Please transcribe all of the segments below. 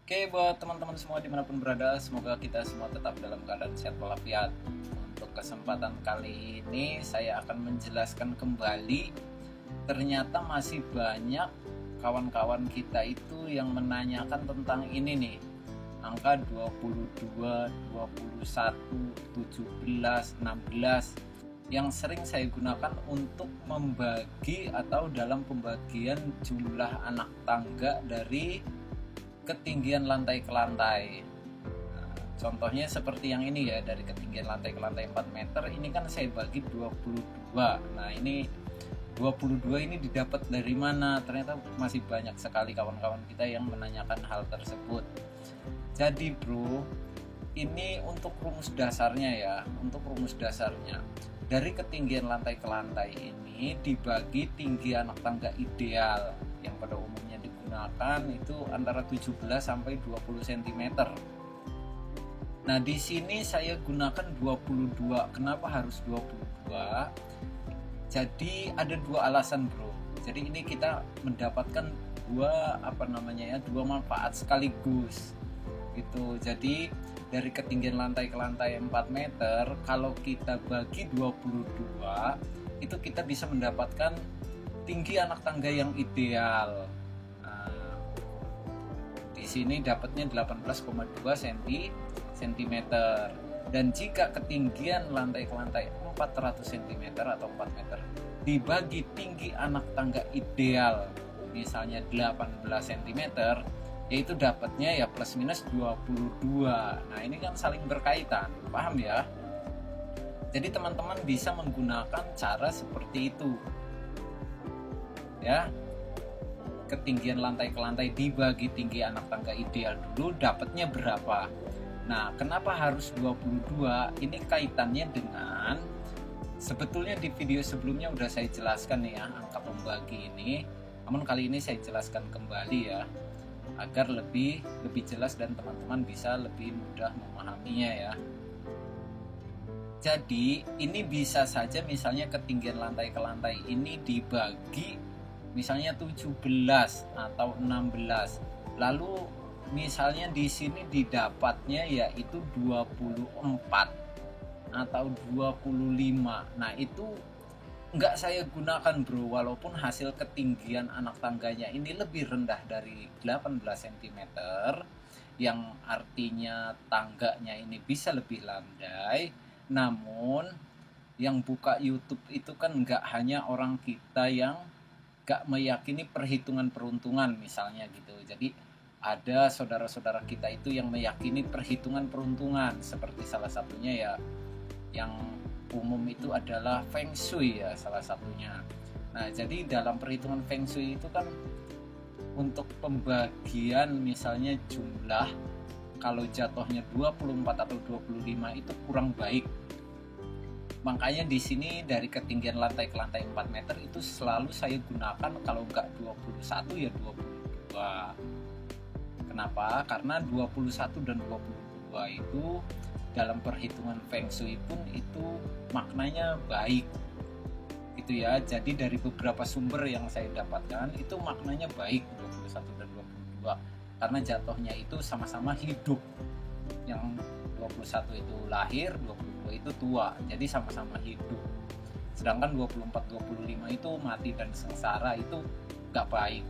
Oke, buat teman-teman semua dimanapun berada, semoga kita semua tetap dalam keadaan sehat walafiat. Untuk kesempatan kali ini, saya akan menjelaskan kembali. Ternyata masih banyak kawan-kawan kita itu yang menanyakan tentang ini nih, angka 22, 21, 17, 16 yang sering saya gunakan untuk membagi atau dalam pembagian jumlah anak tangga dari ketinggian lantai ke lantai. Nah, contohnya seperti yang ini ya, dari ketinggian lantai ke lantai 4 meter ini kan saya bagi 22. Nah, ini 22 ini didapat dari mana? Ternyata masih banyak sekali kawan-kawan kita yang menanyakan hal tersebut. Jadi bro, ini untuk rumus dasarnya ya, untuk rumus dasarnya. Dari ketinggian lantai ke lantai ini dibagi tinggi anak tangga ideal yang pada umumnya digunakan itu antara 17 sampai 20 cm. Nah, di sini saya gunakan 22. Kenapa harus 22? Jadi ada dua alasan, bro. Jadi ini kita mendapatkan dua manfaat sekaligus. Gitu. Jadi dari ketinggian lantai ke lantai 4 meter, kalau kita bagi 22, itu kita bisa mendapatkan tinggi anak tangga yang ideal. Nah, di sini dapatnya 18,2 cm. Dan jika ketinggian lantai ke lantai 400 cm atau 4 meter dibagi tinggi anak tangga ideal, misalnya 18 cm, yaitu dapatnya ya plus minus 22. Nah, ini kan saling berkaitan, paham ya? Jadi teman-teman bisa menggunakan cara seperti itu. Ya. Ketinggian lantai ke lantai dibagi tinggi anak tangga ideal dulu, dapatnya berapa? Nah, kenapa harus 22? Ini kaitannya dengan, sebetulnya di video sebelumnya udah saya jelaskan nih ya, angka pembagi ini. Namun kali ini saya jelaskan kembali ya, agar lebih jelas dan teman-teman bisa lebih mudah memahaminya ya. Jadi ini bisa saja misalnya ketinggian lantai ke lantai ini dibagi misalnya 17 atau 16. Lalu misalnya di sini didapatnya yaitu 24 atau 25. Nah, itu nggak saya gunakan bro, walaupun hasil ketinggian anak tangganya ini lebih rendah dari 18 cm, yang artinya tangganya ini bisa lebih landai. Namun yang buka YouTube itu kan nggak hanya orang kita yang nggak meyakini perhitungan peruntungan misalnya gitu. Jadi ada saudara-saudara kita itu yang meyakini perhitungan peruntungan, seperti salah satunya ya yang umum itu adalah Feng Shui ya, salah satunya. Nah, jadi dalam perhitungan Feng Shui itu kan untuk pembagian misalnya jumlah, kalau jatuhnya 24 atau 25 itu kurang baik. Makanya di sini dari ketinggian lantai ke lantai 4 meter itu selalu saya gunakan kalau nggak 21 ya 22. Kenapa? Karena 21 dan 22 itu dalam perhitungan Feng Shui pun itu maknanya baik. Gitu ya. Jadi dari beberapa sumber yang saya dapatkan itu maknanya baik 21 dan 22. Karena jatuhnya itu sama-sama hidup. Yang 21 itu lahir, 22 itu tua. Jadi sama-sama hidup. Sedangkan 24-25 itu mati dan sengsara, itu gak baik.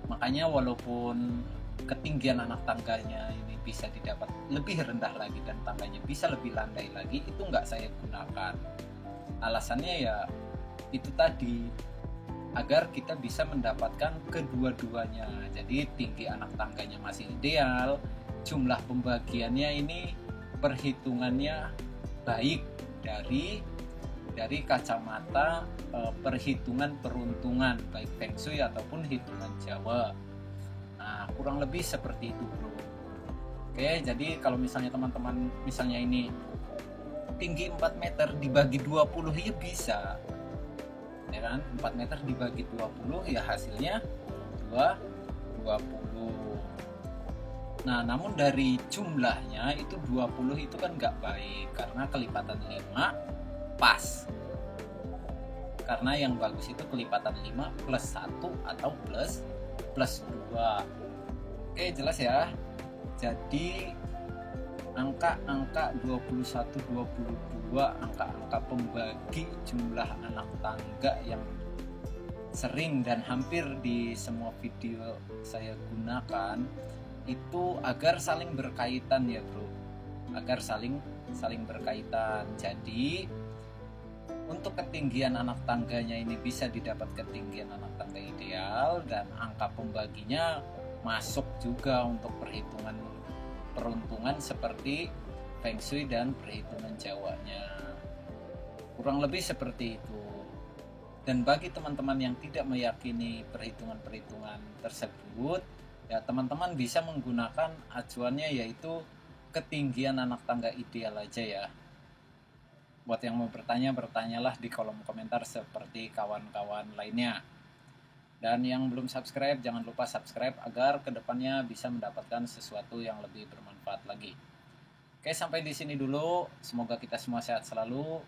Makanya walaupun ketinggian anak tangganya ini bisa didapat lebih rendah lagi dan tangganya bisa lebih landai lagi, itu gak saya gunakan. Alasannya ya itu tadi, agar kita bisa mendapatkan kedua-duanya. Jadi tinggi anak tangganya masih ideal, jumlah pembagiannya ini perhitungannya baik dari kacamata perhitungan peruntungan, baik Feng Shui ataupun hitungan Jawa. Nah, kurang lebih seperti itu bro. Oke, jadi kalau misalnya teman-teman misalnya ini tinggi 4 meter dibagi 20 ya bisa, ya kan? 4 meter dibagi 20 ya hasilnya 20. Nah, namun dari jumlahnya itu 20 itu kan nggak baik, karena kelipatan 5 pas. Karena yang bagus itu kelipatan 5 plus 1 atau plus 2. Oke, jelas ya? Jadi angka-angka 21, 22, angka-angka pembagi jumlah anak tangga yang sering dan hampir di semua video saya gunakan itu agar saling berkaitan ya bro, agar saling berkaitan. Jadi untuk ketinggian anak tangganya ini bisa didapat ketinggian anak tangga ideal, dan angka pembaginya masuk juga untuk peruntungan seperti Feng Shui dan perhitungan Jawanya. Kurang lebih seperti itu. Dan bagi teman-teman yang tidak meyakini perhitungan-perhitungan tersebut, ya teman-teman bisa menggunakan acuannya yaitu ketinggian anak tangga ideal aja ya. Buat yang mau bertanya, bertanyalah di kolom komentar seperti kawan-kawan lainnya. Dan yang belum subscribe, jangan lupa subscribe agar kedepannya bisa mendapatkan sesuatu yang lebih bermanfaat lagi. Oke, sampai di sini dulu. Semoga kita semua sehat selalu.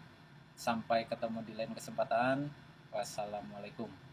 Sampai ketemu di lain kesempatan. Wassalamualaikum.